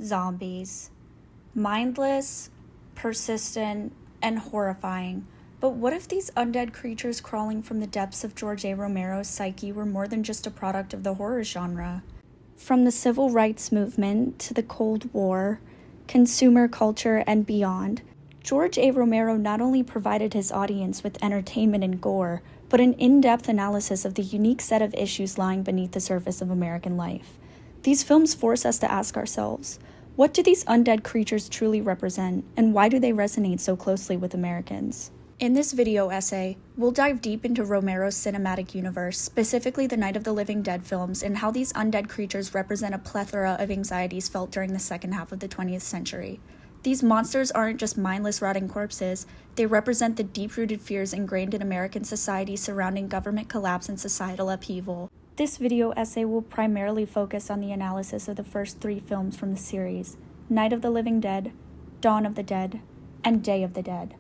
Zombies. Mindless, persistent, and horrifying. But what if these undead creatures crawling from the depths of George A. Romero's psyche were more than just a product of the horror genre? From the civil rights movement to the Cold War, consumer culture, and beyond, George A. Romero not only provided his audience with entertainment and gore, but an in-depth analysis of the unique set of issues lying beneath the surface of American life. These films force us to ask ourselves, what do these undead creatures truly represent, and why do they resonate so closely with Americans? In this video essay, we'll dive deep into Romero's cinematic universe, specifically the Night of the Living Dead films, and how these undead creatures represent a plethora of anxieties felt during the second half of the 20th century. These monsters aren't just mindless rotting corpses, they represent the deep-rooted fears ingrained in American society surrounding government collapse and societal upheaval. This video essay will primarily focus on the analysis of the first three films from the series, Night of the Living Dead, Dawn of the Dead, and Day of the Dead.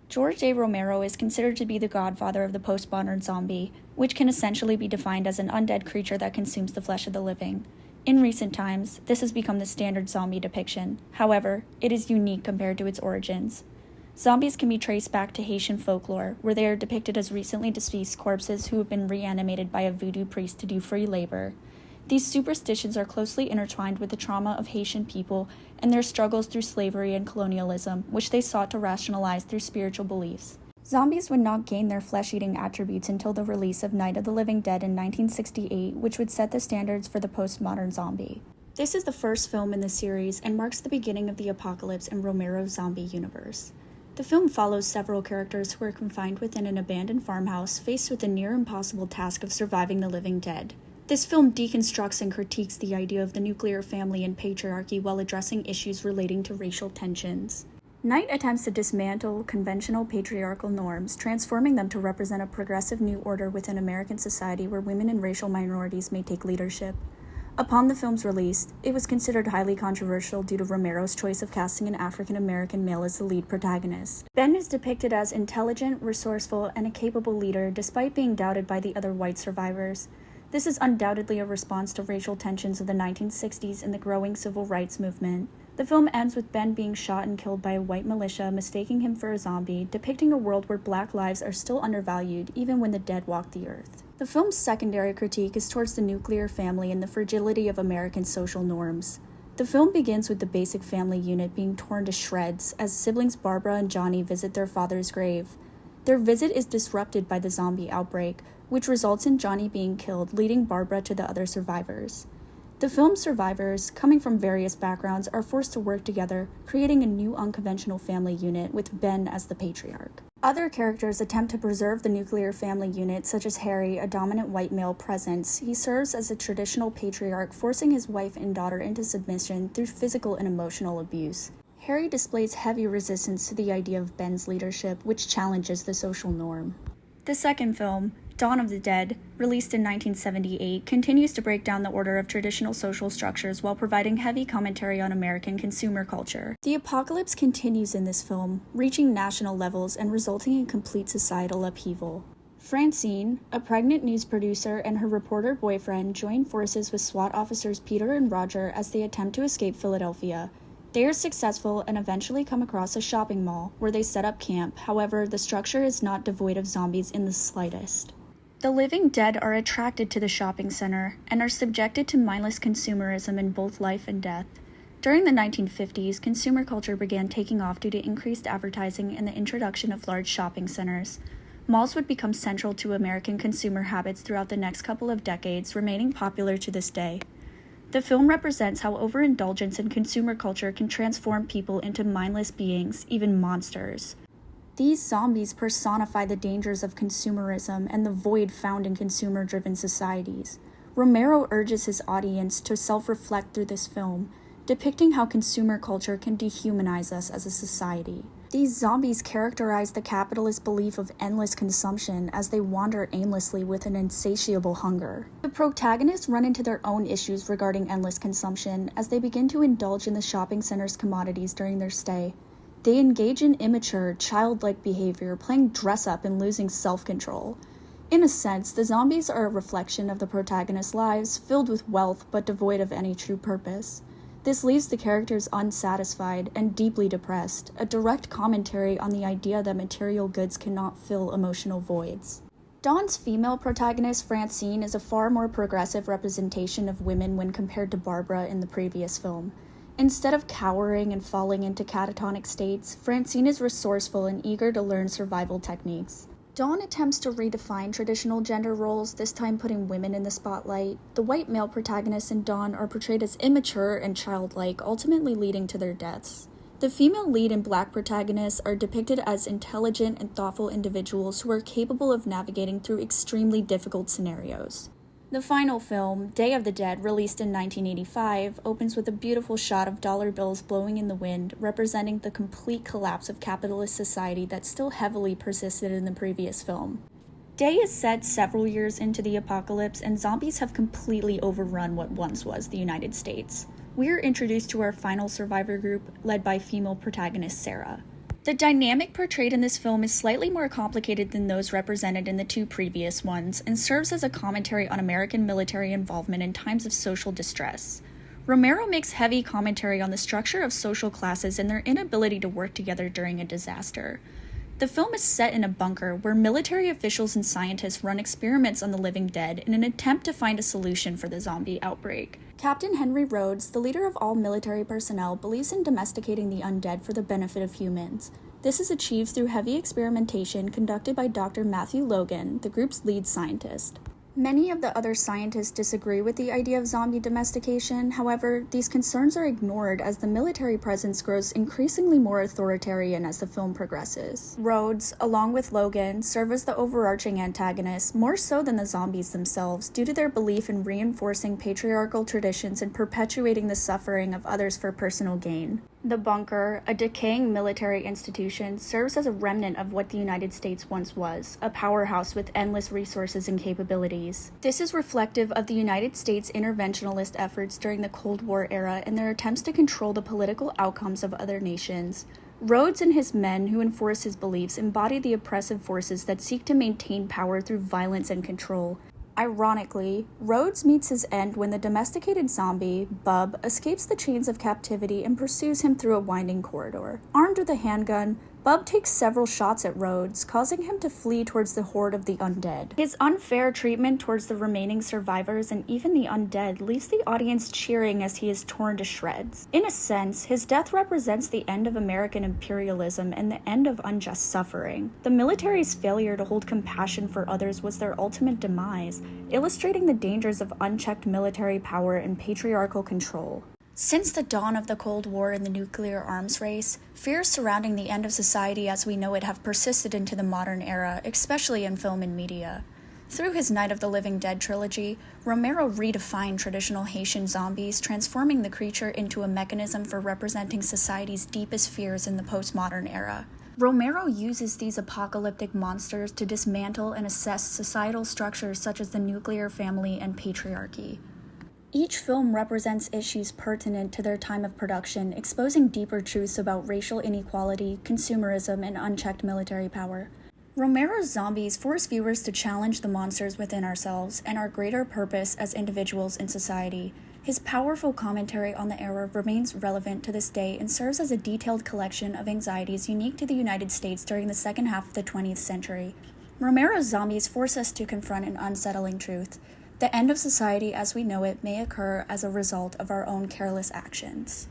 George A. Romero is considered to be the godfather of the postmodern zombie, which can essentially be defined as an undead creature that consumes the flesh of the living. In recent times, this has become the standard zombie depiction. However, it is unique compared to its origins. Zombies can be traced back to Haitian folklore, where they are depicted as recently deceased corpses who have been reanimated by a voodoo priest to do free labor. These superstitions are closely intertwined with the trauma of Haitian people and their struggles through slavery and colonialism, which they sought to rationalize through spiritual beliefs. Zombies would not gain their flesh-eating attributes until the release of Night of the Living Dead in 1968, which would set the standards for the postmodern zombie. This is the first film in the series and marks the beginning of the apocalypse in Romero's zombie universe. The film follows several characters who are confined within an abandoned farmhouse faced with the near-impossible task of surviving the living dead. This film deconstructs and critiques the idea of the nuclear family and patriarchy while addressing issues relating to racial tensions. Night attempts to dismantle conventional patriarchal norms, transforming them to represent a progressive new order within American society where women and racial minorities may take leadership. Upon the film's release, it was considered highly controversial due to Romero's choice of casting an African-American male as the lead protagonist. Ben is depicted as intelligent, resourceful, and a capable leader despite being doubted by the other white survivors. This is undoubtedly a response to racial tensions of the 1960s and the growing civil rights movement. The film ends with Ben being shot and killed by a white militia, mistaking him for a zombie, depicting a world where black lives are still undervalued even when the dead walk the earth. The film's secondary critique is towards the nuclear family and the fragility of American social norms. The film begins with the basic family unit being torn to shreds as siblings Barbara and Johnny visit their father's grave. Their visit is disrupted by the zombie outbreak, which results in Johnny being killed, leading Barbara to the other survivors. The film's survivors, coming from various backgrounds, are forced to work together, creating a new unconventional family unit with Ben as the patriarch. Other characters attempt to preserve the nuclear family unit, such as Harry, a dominant white male presence. He serves as a traditional patriarch, forcing his wife and daughter into submission through physical and emotional abuse. Harry displays heavy resistance to the idea of Ben's leadership, which challenges the social norm. The second film, Dawn of the Dead, released in 1978, continues to break down the order of traditional social structures while providing heavy commentary on American consumer culture. The apocalypse continues in this film, reaching national levels and resulting in complete societal upheaval. Francine, a pregnant news producer, and her reporter boyfriend join forces with SWAT officers Peter and Roger as they attempt to escape Philadelphia. They are successful and eventually come across a shopping mall, where they set up camp. However, the structure is not devoid of zombies in the slightest. The living dead are attracted to the shopping center and are subjected to mindless consumerism in both life and death. During the 1950s, consumer culture began taking off due to increased advertising and the introduction of large shopping centers. Malls would become central to American consumer habits throughout the next couple of decades, remaining popular to this day. The film represents how overindulgence in consumer culture can transform people into mindless beings, even monsters. These zombies personify the dangers of consumerism and the void found in consumer-driven societies. Romero urges his audience to self-reflect through this film, depicting how consumer culture can dehumanize us as a society. These zombies characterize the capitalist belief of endless consumption as they wander aimlessly with an insatiable hunger. The protagonists run into their own issues regarding endless consumption as they begin to indulge in the shopping center's commodities during their stay. They engage in immature, childlike behavior, playing dress-up and losing self-control. In a sense, the zombies are a reflection of the protagonists' lives, filled with wealth but devoid of any true purpose. This leaves the characters unsatisfied and deeply depressed, a direct commentary on the idea that material goods cannot fill emotional voids. Dawn's female protagonist, Francine, is a far more progressive representation of women when compared to Barbara in the previous film. Instead of cowering and falling into catatonic states, Francine is resourceful and eager to learn survival techniques. Dawn attempts to redefine traditional gender roles, this time putting women in the spotlight. The white male protagonists in Dawn are portrayed as immature and childlike, ultimately leading to their deaths. The female lead and black protagonists are depicted as intelligent and thoughtful individuals who are capable of navigating through extremely difficult scenarios. The final film, Day of the Dead, released in 1985, opens with a beautiful shot of dollar bills blowing in the wind, representing the complete collapse of capitalist society that still heavily persisted in the previous film. Day is set several years into the apocalypse, and zombies have completely overrun what once was the United States. We are introduced to our final survivor group, led by female protagonist Sarah. The dynamic portrayed in this film is slightly more complicated than those represented in the two previous ones, and serves as a commentary on American military involvement in times of social distress. Romero makes heavy commentary on the structure of social classes and their inability to work together during a disaster. The film is set in a bunker where military officials and scientists run experiments on the living dead in an attempt to find a solution for the zombie outbreak. Captain Henry Rhodes, the leader of all military personnel, believes in domesticating the undead for the benefit of humans. This is achieved through heavy experimentation conducted by Dr. Matthew Logan, the group's lead scientist. Many of the other scientists disagree with the idea of zombie domestication. However, these concerns are ignored as the military presence grows increasingly more authoritarian as the film progresses. Rhodes, along with Logan, serve as the overarching antagonists, more so than the zombies themselves, due to their belief in reinforcing patriarchal traditions and perpetuating the suffering of others for personal gain. The bunker, a decaying military institution, serves as a remnant of what the United States once was, a powerhouse with endless resources and capabilities. This is reflective of the United States' interventionist efforts during the Cold War era and their attempts to control the political outcomes of other nations. Rhodes and his men who enforce his beliefs embody the oppressive forces that seek to maintain power through violence and control. Ironically, Rhodes meets his end when the domesticated zombie, Bub, escapes the chains of captivity and pursues him through a winding corridor. Armed with a handgun, Bub takes several shots at Rhodes, causing him to flee towards the horde of the undead. His unfair treatment towards the remaining survivors and even the undead leaves the audience cheering as he is torn to shreds. In a sense, his death represents the end of American imperialism and the end of unjust suffering. The military's failure to hold compassion for others was their ultimate demise, illustrating the dangers of unchecked military power and patriarchal control. Since the dawn of the Cold War and the nuclear arms race, fears surrounding the end of society as we know it have persisted into the modern era, especially in film and media. Through his Night of the Living Dead trilogy, Romero redefined traditional Haitian zombies, transforming the creature into a mechanism for representing society's deepest fears in the postmodern era. Romero uses these apocalyptic monsters to dismantle and assess societal structures such as the nuclear family and patriarchy. Each film represents issues pertinent to their time of production, exposing deeper truths about racial inequality, consumerism, and unchecked military power. Romero's zombies force viewers to challenge the monsters within ourselves and our greater purpose as individuals in society. His powerful commentary on the era remains relevant to this day and serves as a detailed collection of anxieties unique to the United States during the second half of the 20th century. Romero's zombies force us to confront an unsettling truth. The end of society as we know it may occur as a result of our own careless actions.